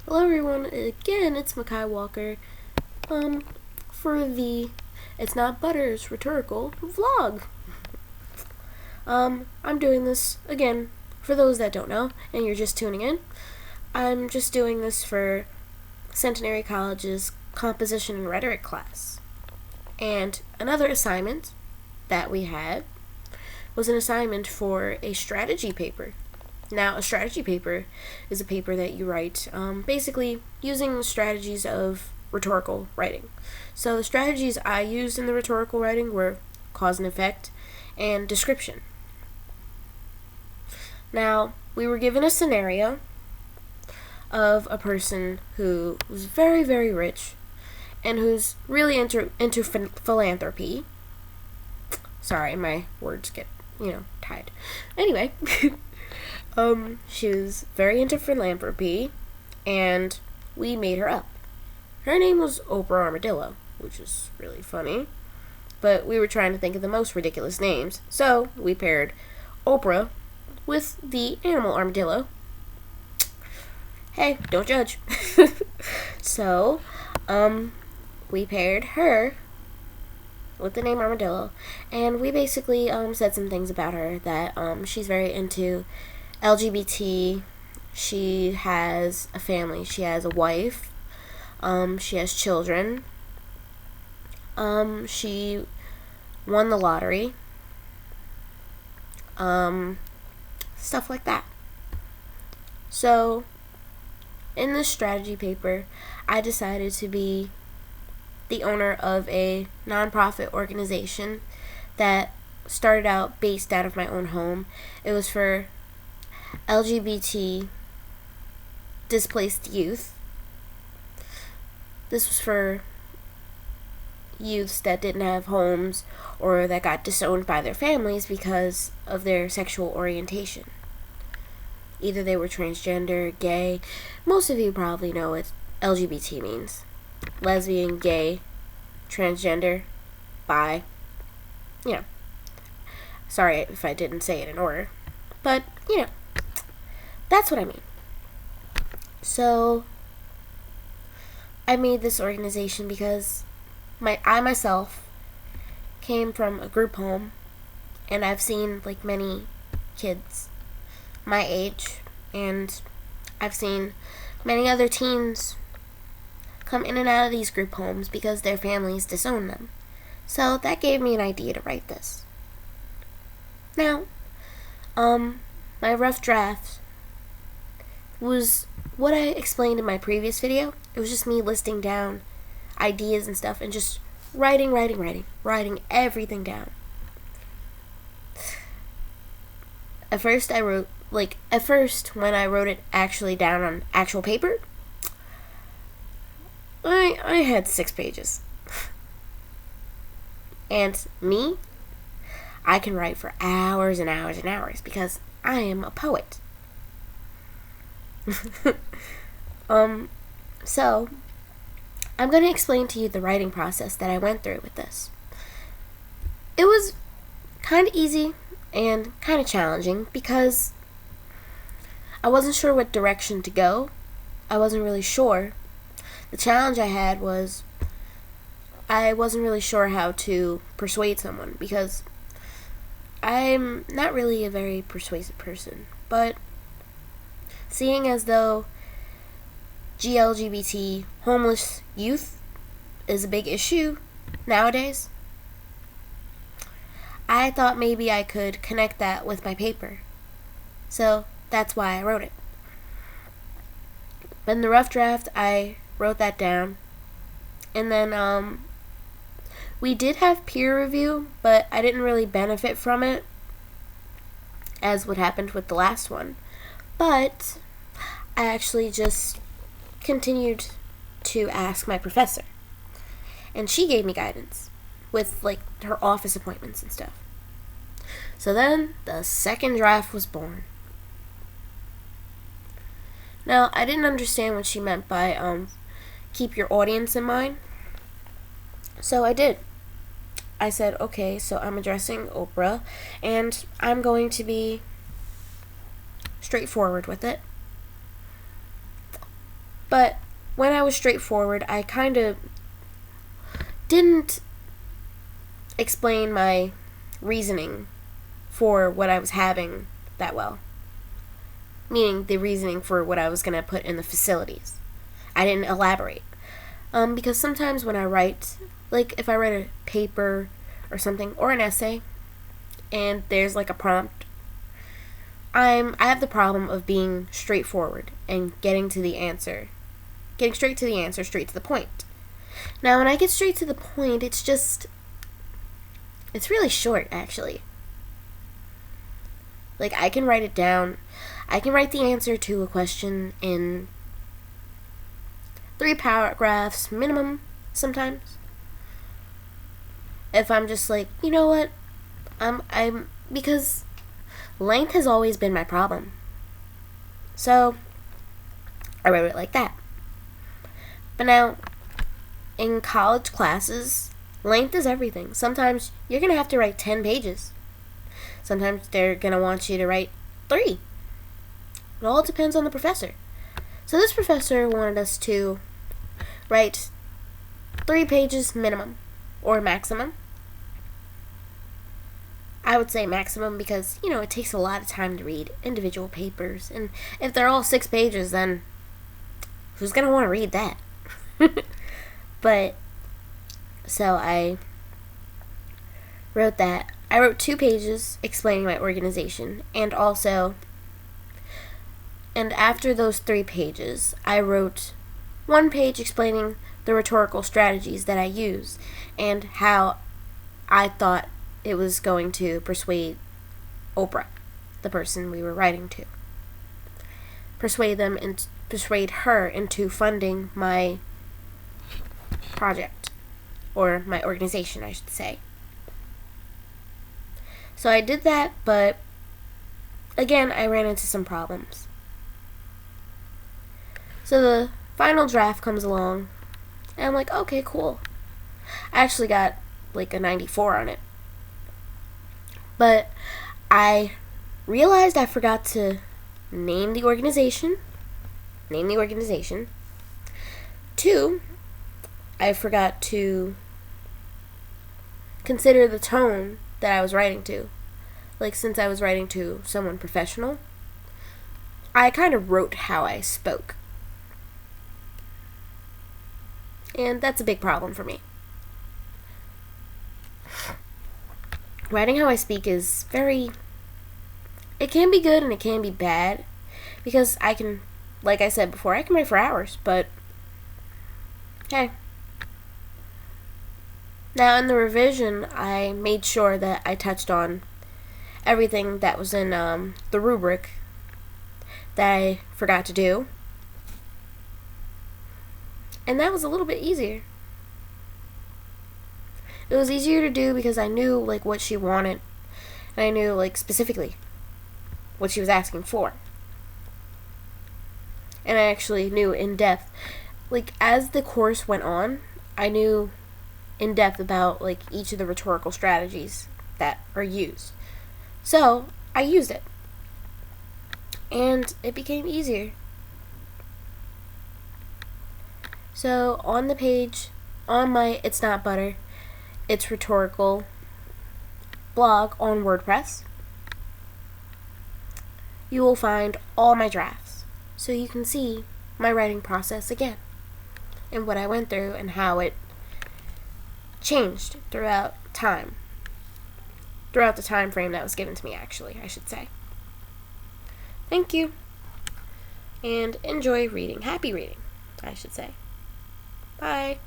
Hello everyone, again it's Makai Walker, for the It's Not Butter's rhetorical vlog. I'm doing this, again, for those that don't know, and you're just tuning in, I'm just doing this for Centenary College's Composition and Rhetoric class. And another assignment that we had was an assignment for a strategy paper. Now, a strategy paper is a paper that you write basically using the strategies of rhetorical writing. So the strategies I used in the rhetorical writing were cause and effect and description. Now, we were given a scenario of a person who was very, very rich and who's really into philanthropy. Sorry, my words get, tied. Anyway, she was very into philanthropy, and we made her up. Her name was Oprah Armadillo, which is really funny, but we were trying to think of the most ridiculous names, so we paired Oprah with the animal armadillo. Hey, don't judge. So, we paired her with the name Armadillo, and we basically said some things about her that she's very into LGBT. She has a family. She has a wife. She has children. She won the lottery. Stuff like that. So, in this strategy paper, I decided to be the owner of a nonprofit organization that started out based out of my own home. It was for LGBT displaced youth. This was for youths that didn't have homes or that got disowned by their families because of their sexual orientation. Either they were transgender, gay. Most of you probably know what LGBT means. Lesbian, gay, transgender, bi. Sorry if I didn't say it in order. But, that's what I mean. So, I made this organization because I myself came from a group home, and I've seen many kids my age, and I've seen many other teens come in and out of these group homes because their families disown them. So that gave me an idea to write this. Now, my rough draft was what I explained in my previous video. It was just me listing down ideas and stuff and just writing everything down. At first, when I wrote it actually down on actual paper, I had 6 pages. And me, I can write for hours and hours and hours because I am a poet. So, I'm going to explain to you the writing process that I went through with this. It was kind of easy and kind of challenging because I wasn't sure what direction to go. I wasn't really sure. The challenge I had was I wasn't really sure how to persuade someone because I'm not really a very persuasive person. But seeing as though LGBT homeless youth is a big issue nowadays, I thought maybe I could connect that with my paper. So that's why I wrote it. But in the rough draft, I wrote that down. And then we did have peer review, but I didn't really benefit from it, as what happened with the last one. But I actually just continued to ask my professor, and she gave me guidance with her office appointments and stuff. So then the second draft was born. Now, I didn't understand what she meant by keep your audience in mind, so I did. I said, okay, so I'm addressing Oprah, and I'm going to be straightforward with it. But when I was straightforward, I kind of didn't explain my reasoning for what I was having that well. Meaning the reasoning for what I was going to put in the facilities. I didn't elaborate. Because sometimes when I write, like if I write a paper or something, or an essay, and there's like a prompt, I have the problem of being straightforward and getting to the answer. Getting straight to the answer, straight to the point. Now, when I get straight to the point, it's really short, actually. Like, I can write it down. I can write the answer to a question in 3 paragraphs minimum, sometimes. If I'm just like, you know what? Because length has always been my problem. So, I wrote it like that. But now, in college classes, length is everything. Sometimes you're going to have to write 10 pages. Sometimes they're going to want you to write 3. It all depends on the professor. So this professor wanted us to write 3 pages minimum, or maximum. I would say maximum because, it takes a lot of time to read individual papers. And if they're all 6 pages, then who's going to want to read that? But, so I wrote that. I wrote 2 pages explaining my organization, and after those 3 pages, I wrote 1 page explaining the rhetorical strategies that I use, and how I thought it was going to persuade Oprah, the person we were writing to. Persuade her into funding my project, or my organization, I should say. So I did that, but again, I ran into some problems. So the final draft comes along, and I'm like, okay, cool. I actually got like a 94 on it. But I realized I forgot to name the organization. 2, I forgot to consider the tone that I was writing to. Like, since I was writing to someone professional, I kind of wrote how I spoke. And that's a big problem for me. Writing how I speak is it can be good and it can be bad. Because I can, like I said before, I can write for hours, but hey. Now, in the revision, I made sure that I touched on everything that was in the rubric that I forgot to do. And that was a little bit easier. It was easier to do because I knew, like, what she wanted. And I knew, like, specifically what she was asking for. And I actually knew in depth. Like, as the course went on, I knew in depth about, like, each of the rhetorical strategies that are used. So, I used it. And it became easier. So, on the page, on my It's Not Butter, It's Rhetorical blog on WordPress, you will find all my drafts. So you can see my writing process again. And what I went through and how it changed throughout time. Throughout the time frame that was given to me, actually, I should say. Thank you. And enjoy reading. Happy reading, I should say. Bye.